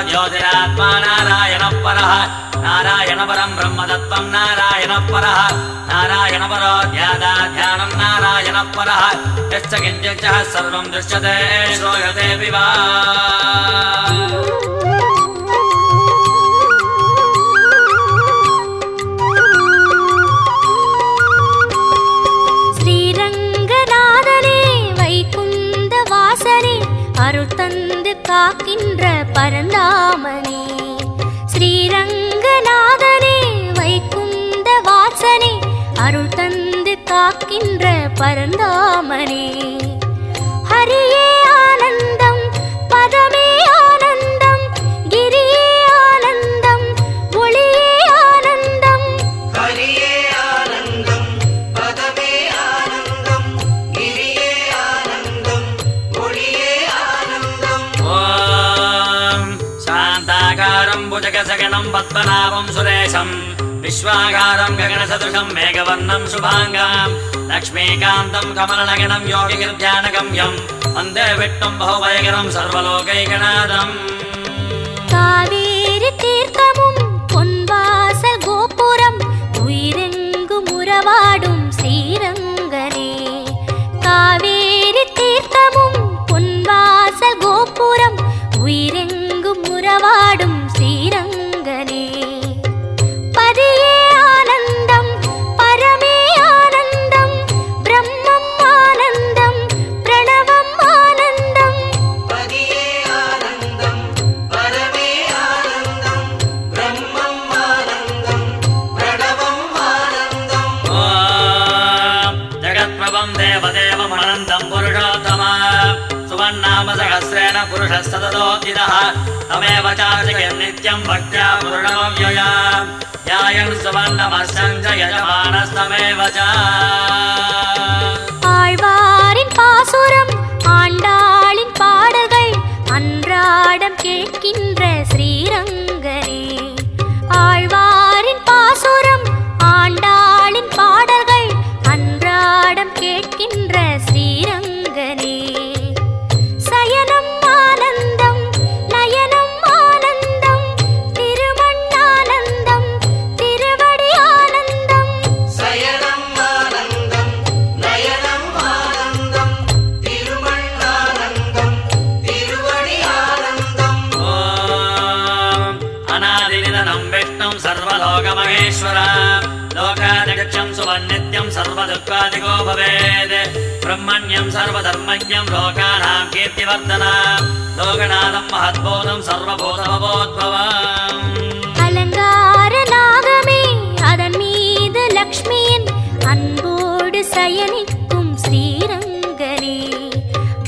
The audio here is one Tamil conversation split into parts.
ज्योतिरात्मा नारायणः परः नारायण परं ब्रह्मतत्त्वं नारायणः परः नारायण परो ध्यानं नारायणः परः यश्च किञ्चित् सर्वं दृश्यते श्रूयते विवा அருள் தந்து காக்கின்ற பரந்தாமனே ஸ்ரீரங்கநாதனே வைகுந்த வாசனே அருள் தந்து காக்கின்ற பரந்தாமனே ஹரியே ஆனந்தம் பதமே ஆனந்தம் கிரியே ஆனந்தம் ஒளியே ஆனந்தம் ஹரியே ஆனந்தம் பதமே ஆனந்தம் கிரியே ஆனந்தம் ஒளியே भुजगसगणं पद्मनाभं सुरेशं विश्वाकारं गगनसदृशं मेघवर्णं शुभाङ्गां लक्ष्मीकान्तं कमलनगणं योगिगिर्ध्यानगम्यं वन्दे विष्णुं बहुभयकरं सर्वलोकैकनाथम् காவேரி தீர்த்தமும் பொன்வாசல் கோபுரம் உயிரெங்கும் உறவாடும் ஸ்ரீரங்கனே காவேரி தீர்த்தமும் பொன்வாசல் கோபுரம் உயிரெங்கும் உறவாடும் ஸ்ரீரங்கனே பதியே ஆனந்தம் பரமே ஆனந்தம் பிரம்மம் ஆனந்தம் பிரணவம் ஆனந்தம் பதியே ஆனந்தம் பரமே ஆனந்தம் பிரம்மம் ஆனந்தம் பிரணவம் ஆனந்தம் ஓம் ஜகத்பிரபம் தேவதேவம் அனந்தம் புருஷோத்தமா सुवन्नाम सहस्रेण पुरुषः सततोऽधितः तमेव चार्चयन् नित्यं भक्त्या पूर्णमव्यया ध्यायन् सुवर्णमस्सञ्च यजमानस्तमेव च ஆழ்வாரின் பாசுரம் ஆண்டாளின் பாடல்கள் அன்றாடம் கேட்கின்ற ஸ்ரீரங்கனே ஆழ்வாரின் பாசுரம் ஆண்டாளின் பாடல்கள் அன்றாடம் கேட்கின்ற ஸ்ரீரங்கனே சயனம் ஆனந்தம் நயனம் ஆனந்தம் திருமண்ணானந்தம் திருவடி ஆனந்தம் சயனம் ஆனந்தம் நயனம் ஆனந்தம் திருமண்ணானந்தம் திருவடி ஆனந்தம் ஓம் அநாதிநிதனம் விஷ்ணும் சர்வலோகமகேஸ்வர लोकादिगच्छं सुवन्नित्यं सर्वदुःखादिको भवेत् ब्रह्मण्यं सर्वधर्मज्ञं लोकानां कीर्तिवर्धनं लोकनाथं महद्बोधं सर्वभूतभवोद्भवम् அலங்கார நாகமே அதன் மீது லக்ஷ்மியின் அன்போடு சயனிக்கும் ஸ்ரீரங்கனே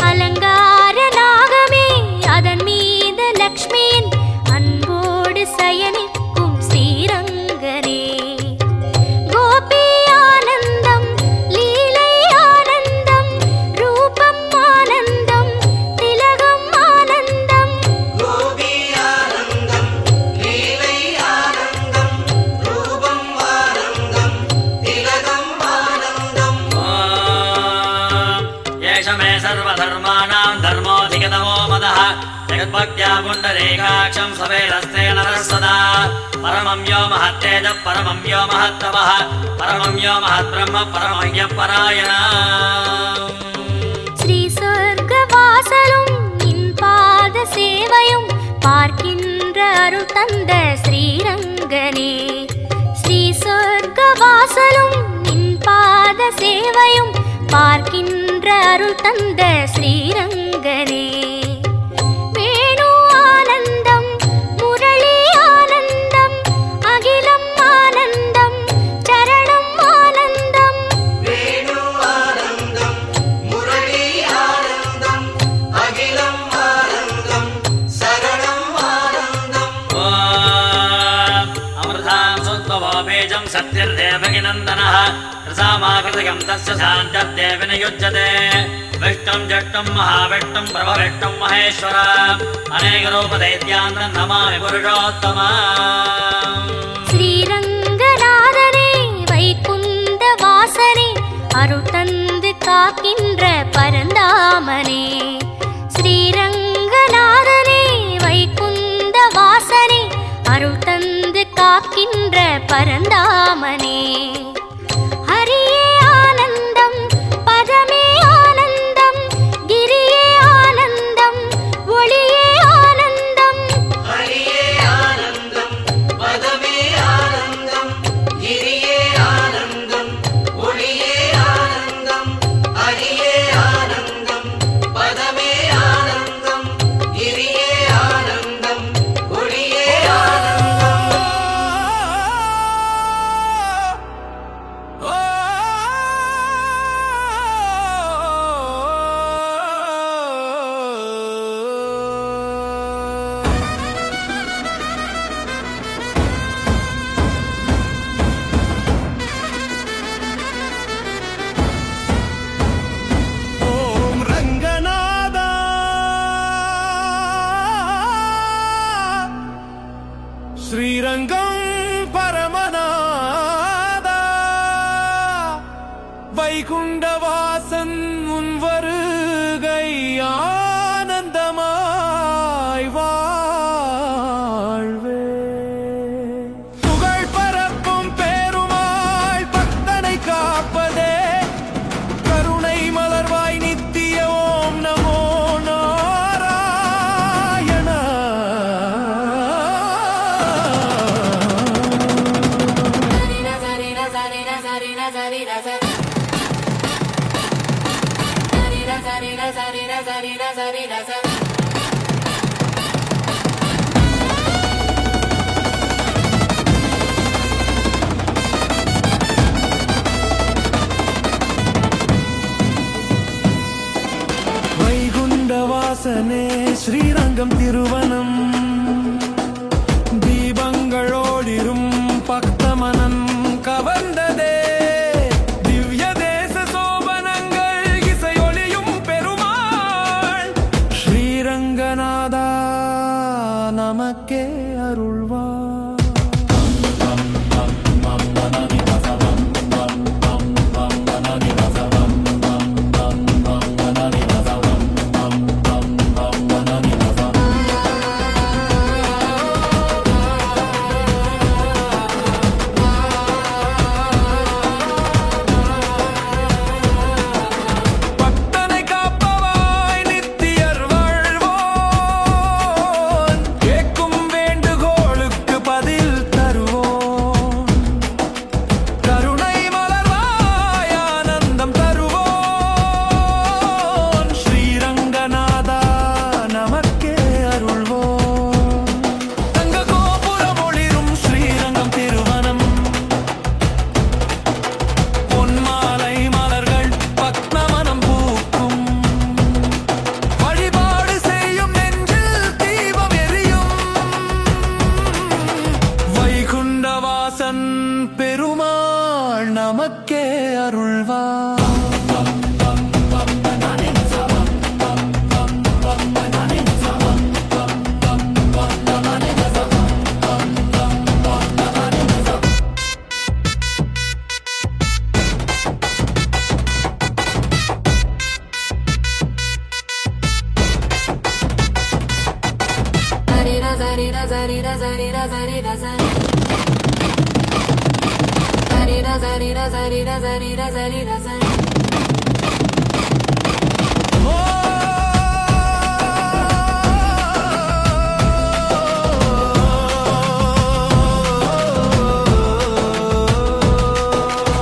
அலங்கார நாகமே அதன் மீது லக்ஷ்மியின் அன்போடு சயனிக்கும் ஸ்ரீரங்கனே கோபி ஆனந்தம் லீலை ஆனந்தம் ரூபம் ஆனந்தம் திலகம் ஆனந்தம் கோபி ஆனந்தம் லீலை ஆனந்தம் ரூபம் ஆனந்தம் திலகம் ஆனந்தம் येष मे सर्वधर्माणां धर्मोऽधिगतमो मदः जगद्भक्त्या पुण्डरीकाक्षं सवेरस्ते नरः सदा परमं यो महत्तेजः परमं यो महत्तपः परमं यो महद्ब्रह्म परमय्यपरायणः ஸ்ரீ சொர்க்கவாசலும் நின் பாத சேவையும் பார்க்கின்ற அருள் தந்த ஸ்ரீரங்கனே ஸ்ரீ சொர்க்கவாசலும் நின் பாத சேவையும் பார்க்கின்ற அருள் தந்த ஸ்ரீரங்கனே வேணு ஆனந்தம் முரளி ஆனந்தம் அகிலம் ஆனந்தம் சரணம் ஆனந்தம் வேணு ஆனந்தம் முரளி ஆனந்தம் அகிலம் ஆனந்தம் சரணம் ஆனந்தம் ஓம் அமிர்தாं சுத்வோ பீஜம் சத்யர்தேவகிநந்தனः रसामाकृतिकं तस्य शान्तर्देव न युज्यते विष्णुं जष्टुं महाविष्णुं प्रभविष्णुं महेश्वर अनेकरूपदैत्यान्तं नमामि पुरुषोत्तमम् ஸ்ரீரங்கநாதனே வைகுந்த வாசனே அருள் தந்து காக்கின்ற பரந்தாமனே ஸ்ரீரங்கநாதனே வைகுந்த அருள் தந்து காக்கின்ற பரந்தாமனே. ஹரியே ஆனந்தம், பதமே ஆனந்தம், கிரியே ஆனந்தம், ஒளியே ஆனந்தம். ஹரியே ஆனந்தம், பதமே ஆனந்தம், கிரியே ஆனந்தம், ஒளியே ஆனந்தம். ஹரியே ஆனந்தம், பதமே ஆனந்தம், கிரியே ஆனந்தம், ஒளியே ஆனந்தம். ஓம் ரங்கநாதா ஸ்ரீரங்கம் பரமநாதா வைகுண்டவாசன் உன் வருகை ஆனந்தமாய் வாழ்வே. புகழ் பரப்பும் பெருமாள் பக்தனை காப்பதே கருணை மலர்வாய் நித்திய ஓம் நமோ நாராயண. வைகுண்டவாசனே ஸ்ரீரங்கம் திருவனம் தீபங்களோடிரும் பக்தமனம் கவர்ந்ததே. திவ்ய தேச சோபனங்கள் இசையொலியும் பெருமாள் ஸ்ரீரங்கநாதா நமக்கே அருள்வார். பக்தனை காப்பவாய் நித்தியர் வாழ்வோன், கேட்கும் வேண்டுகோளுக்கு பதில் தருவோன். கருணை மலர்வாய் ஆனந்தம் தருவோன் ஸ்ரீரங்கநாதா நமக்கே அருள்வோன். தங்க கோபுரம் ஒளிரும் ஸ்ரீரங்கம் திருவனம், பொன்மாலை மலர்கள் பக்தமனம் பூக்கும். வழிபாடு செய்யும் நெஞ்சில் தீபம் எரியும். வைகுண்டவாசன் பெருமாள் நமக்கே அருள்வார்.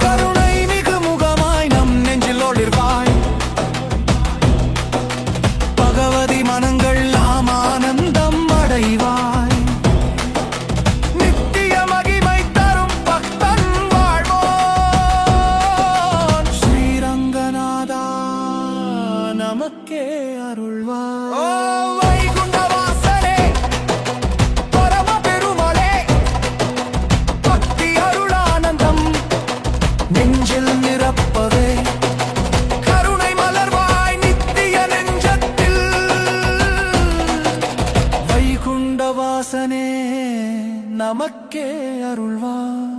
கருணை மிகு முகமாய் நம் நெஞ்சில் ஒளிர்வாய். பகவதி மனங்கள் நாம் ஆனந்தம் அடைவாய். நித்திய மகிமை தரும் பக்தன் வாழ்வோன் ஸ்ரீரங்கநாதா நமக்கே அருள்வார். ஓ வைகுண்டவாசனே பரம பெருமாளே, பக்தி அருளானந்தம் நெஞ்சில் நிரப்பவே. கருணை மலர்வாய் நித்திய நெஞ்சத்தில். வைகுண்டவாசனே நமக்கே அருள்வார்.